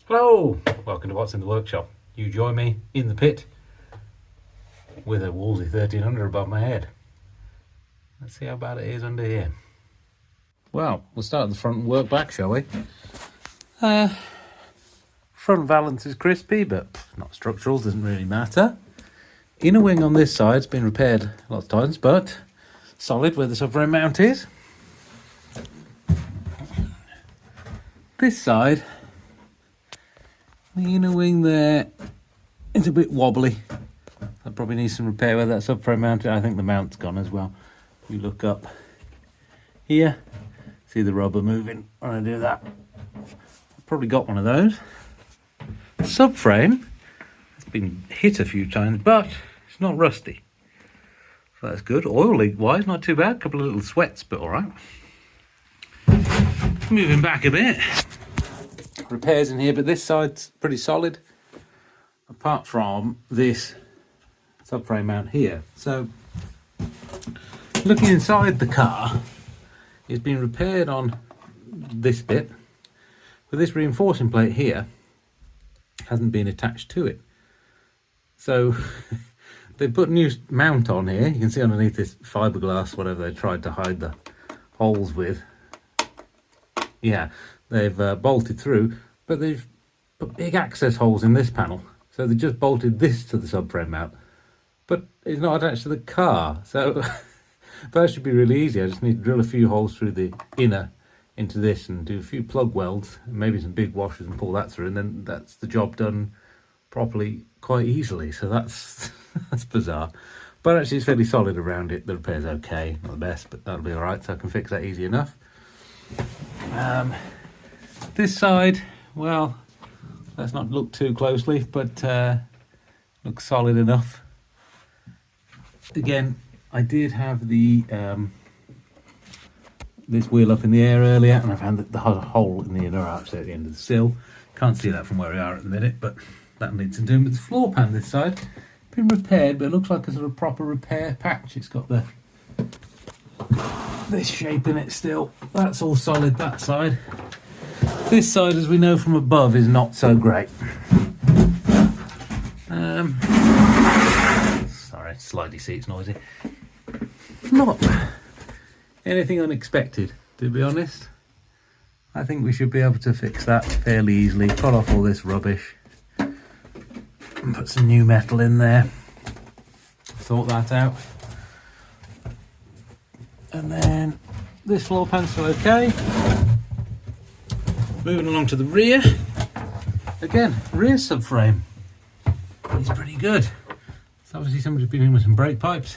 Hello, welcome to What's in the Workshop. You join me in the pit with a Wolseley 1300 above my head. Let's see how bad it is under here. Well, we'll start at the front and work back, shall we? Front valance is crispy, but not structural, doesn't really matter. Inner wing on this side's been repaired lots of times, but solid where the subframe mount is. This side, the inner wing there is a bit wobbly. That probably needs some repair where that subframe mounted. I think the mount's gone as well. You look up here, see the rubber moving when I do that. I've probably got one of those. The subframe has been hit a few times, but it's not rusty. So that's good. Oil leak wise, not too bad. A couple of little sweats, but all right. Moving back a bit. Repairs in here, but this side's pretty solid apart from this subframe mount here. So looking inside the car, it's been repaired on this bit, but this reinforcing plate here hasn't been attached to it. So they put a new mount on here. You can see underneath this fiberglass, whatever they tried to hide the holes with. Yeah, they've bolted through, but they've put big access holes in this panel. So they just bolted this to the subframe mount, but it's not attached to the car. So that should be really easy. I just need to drill a few holes through the inner into this and do a few plug welds, and maybe some big washers and pull that through, and then that's the job done properly quite easily. So that's that's bizarre. But actually it's fairly solid around it. The repair's okay, not the best, but that'll be all right. So I can fix that easy enough. This side, well, let's not look too closely, but looks solid enough. Again, I did have the this wheel up in the air earlier, and I found that the hole in the inner arch there at the end of the sill. Can't see that from where we are at the minute, but that needs some doing. But the floor pan this side been repaired, but it looks like a sort of proper repair patch. It's got this shape in it still. That's all solid, that side. This side, as we know from above, is not so great. Sorry, slidey seat's noisy. Not anything unexpected, to be honest. I think we should be able to fix that fairly easily. Cut off all this rubbish and put some new metal in there. Sort that out. And then this floor pan's still okay. Moving along to the rear. Again, rear subframe is pretty good. So obviously somebody's been in with some brake pipes.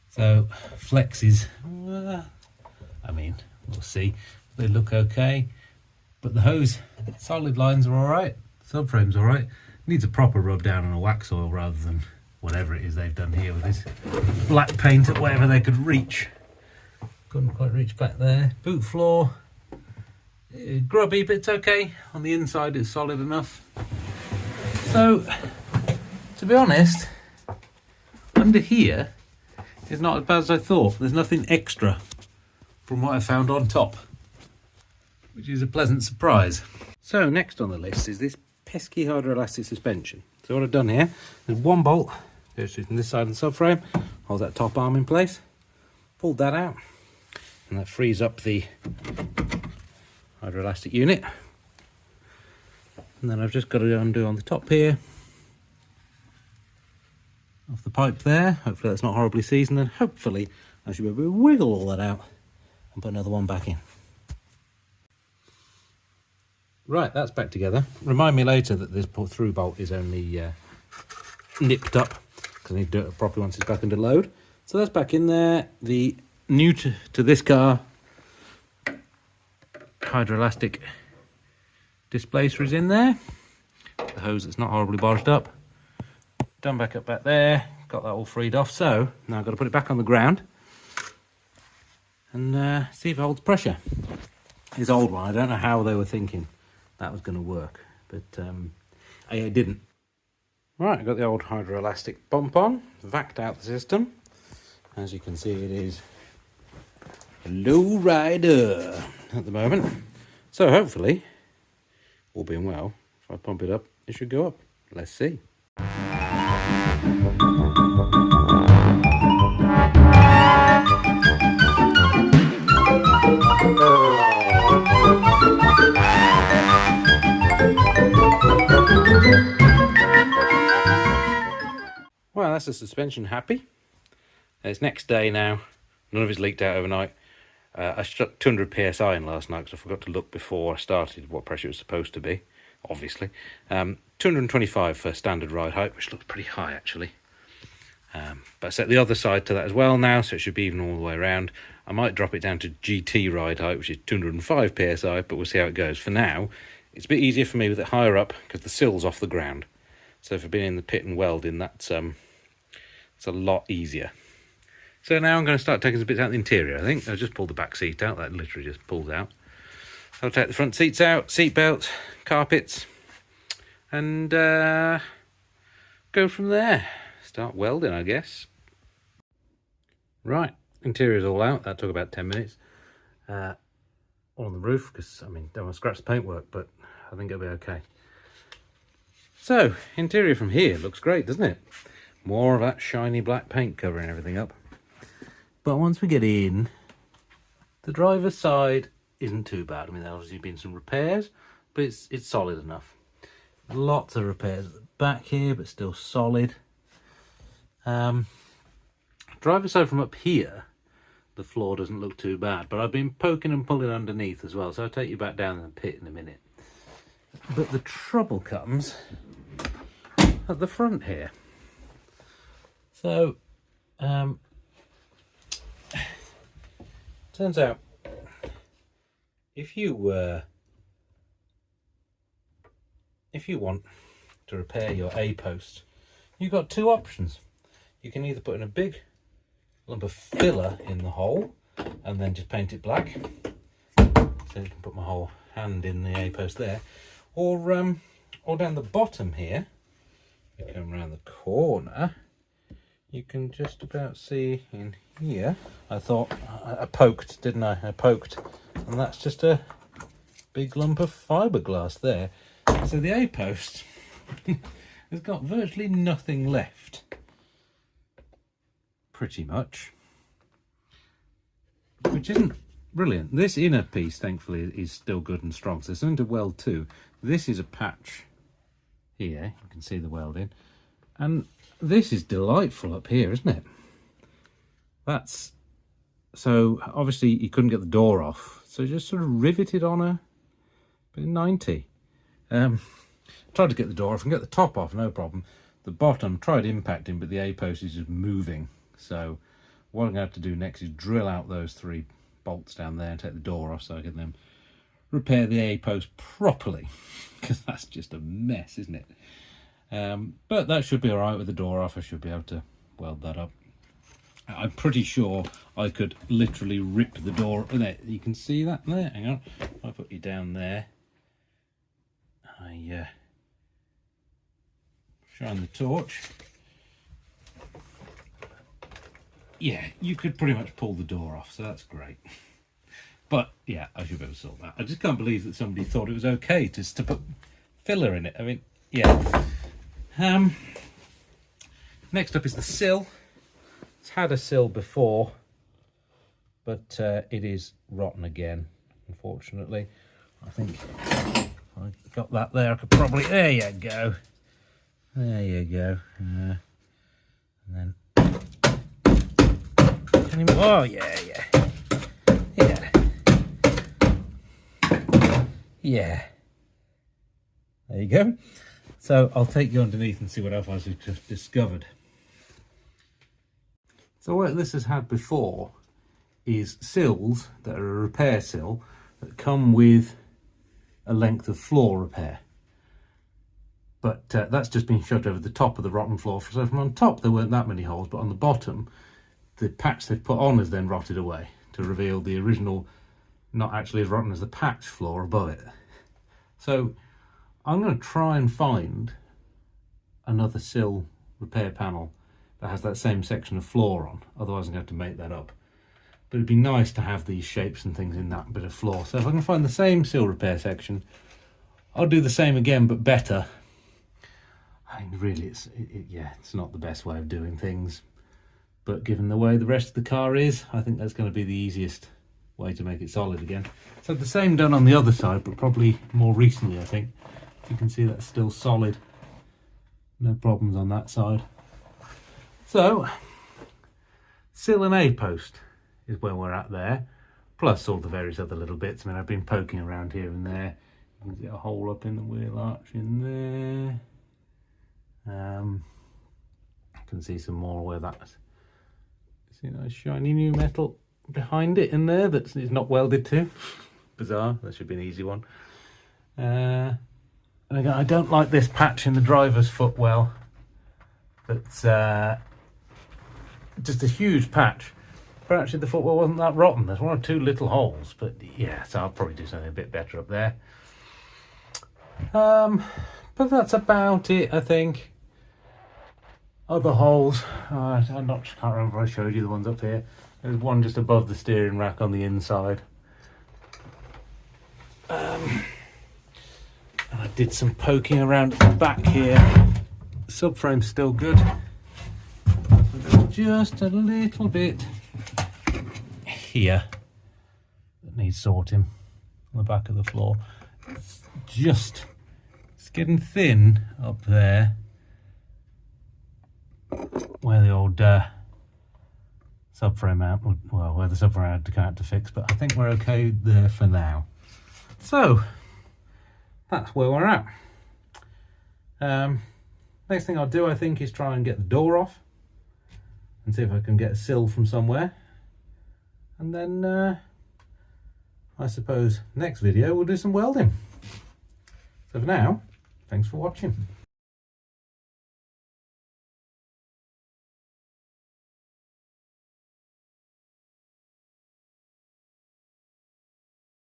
So flexes, I mean, we'll see. They look okay. But the hose, solid lines are all right. Subframe's all right. Needs a proper rub down on a wax oil rather than whatever it is they've done here with this black paint at whatever they could reach. Couldn't quite reach back there. Boot floor, grubby, but it's okay. On the inside it's solid enough. So, to be honest, under here is not as bad as I thought. There's nothing extra from what I found on top, which is a pleasant surprise. So next on the list is this pesky hydroelastic suspension. So what I've done here, there's one bolt goes through from this side of the subframe, holds that top arm in place, pulled that out, and that frees up the hydroelastic unit. And then I've just got to undo on the top here, off the pipe there. Hopefully that's not horribly seasoned, and hopefully I should be able to wiggle all that out and put another one back in. Right, that's back together. Remind me later that this through bolt is only nipped up, because I need to do it properly once it's back under load. So that's back in there. The new to this car hydroelastic displacer is in there. The hose that's not horribly bodged up. Done back up back there. Got that all freed off. So now I've got to put it back on the ground and see if it holds pressure. This old one, I don't know how they were thinking that was going to work, but it didn't. Right, I've got the old hydroelastic bump on, vacked out the system. As you can see, it is a low rider at the moment. So hopefully all being well, if I pump it up, it should go up. Let's see. Well, that's the suspension happy. It's next day now. None of it's leaked out overnight. I stuck 200 psi in last night because I forgot to look before I started what pressure it was supposed to be, obviously. 225 for standard ride height, which looks pretty high actually. But I set the other side to that as well now, so it should be even all the way around. I might drop it down to GT ride height, which is 205 psi, but we'll see how it goes. For now, it's a bit easier for me with it higher up because the sill's off the ground. So if I've been in the pit and welding, it's a lot easier. So now I'm going to start taking some bits out of the interior, I think. I'll just pull the back seat out. That literally just pulls out. I'll take the front seats out, seat belts, carpets, and go from there. Start welding, I guess. Right, interior's all out. That took about 10 minutes. All on the roof, because, I mean, don't want to scratch the paintwork, but I think it'll be okay. So, interior from here looks great, doesn't it? More of that shiny black paint covering everything up. But once we get in, the driver's side isn't too bad. I mean, there's obviously been some repairs, but it's solid enough. Lots of repairs at the back here, but still solid. Driver's side from up here, the floor doesn't look too bad, but I've been poking and pulling underneath as well, so I'll take you back down in the pit in a minute. But the trouble comes at the front here. So, turns out, if you want to repair your A-post, you've got two options. You can either put in a big lump of filler in the hole and then just paint it black. So you can put my whole hand in the A-post there. Or down the bottom here, you come around the corner, you can just about see in here. I thought I poked, didn't I? I poked, and that's just a big lump of fiberglass there. So the A-post has got virtually nothing left, pretty much, which isn't brilliant. This inner piece, thankfully, is still good and strong, so there's something to weld to. This is a patch here, you can see the welding, and this is delightful up here, isn't it? That's, so obviously you couldn't get the door off, so just sort of riveted on a bit of 90. Tried to get the door off and get the top off, no problem. The bottom, tried impacting, but the A-post is just moving. So what I'm going to have to do next is drill out those 3 bolts down there and take the door off so I can then repair the A-post properly, because that's just a mess, isn't it? But that should be all right with the door off. I should be able to weld that up. I'm pretty sure I could literally rip the door there. You can see that there. Hang on, I'll put you down there. I shine the torch. Yeah, you could pretty much pull the door off, so that's great. But yeah, I should be able to sort that. I just can't believe that somebody thought it was okay just to put filler in it. I mean, yeah. Next up is the sill. It's had a sill before, but it is rotten again, unfortunately. I think if I got that there, I could probably, there you go. There you go. And then, oh yeah. Yeah. There you go. So I'll take you underneath and see what else I've just discovered. So what this has had before is sills that are a repair sill that come with a length of floor repair. But that's just been shoved over the top of the rotten floor. So from on top there weren't that many holes, but on the bottom the patch they've put on has then rotted away to reveal the original, not actually as rotten as the patch floor above it. So I'm going to try and find another sill repair panel that has that same section of floor on, otherwise I'm going to have to make that up. But it'd be nice to have these shapes and things in that bit of floor. So if I can find the same sill repair section, I'll do the same again, but better. I mean, really, it's not the best way of doing things. But given the way the rest of the car is, I think that's going to be the easiest way to make it solid again. So the same done on the other side, but probably more recently, I think. You can see that's still solid. No problems on that side. So, sill and A-post is where we're at there. Plus all the various other little bits. I mean, I've been poking around here and there. You can see a hole up in the wheel arch in there. I can see some more where that's... See nice shiny new metal behind it in there that is not welded to. Bizarre. That should be an easy one. And again, I don't like this patch in the driver's footwell. That's just a huge patch. But actually the footwell wasn't that rotten. There's one or two little holes, but yeah, so I'll probably do something a bit better up there. But that's about it, I think. Other holes, I can't remember if I showed you the ones up here. There's one just above the steering rack on the inside. And I did some poking around at the back here. The subframe's still good. There's just a little bit here that needs sorting on the back of the floor. It's getting thin up there where the old subframe mount, well, where the subframe had to come out to fix, but I think we're okay there for now. So that's where we're at. Next thing I'll do, I think, is try and get the door off and see if I can get a sill from somewhere. And then I suppose next video we'll do some welding. So for now, thanks for watching.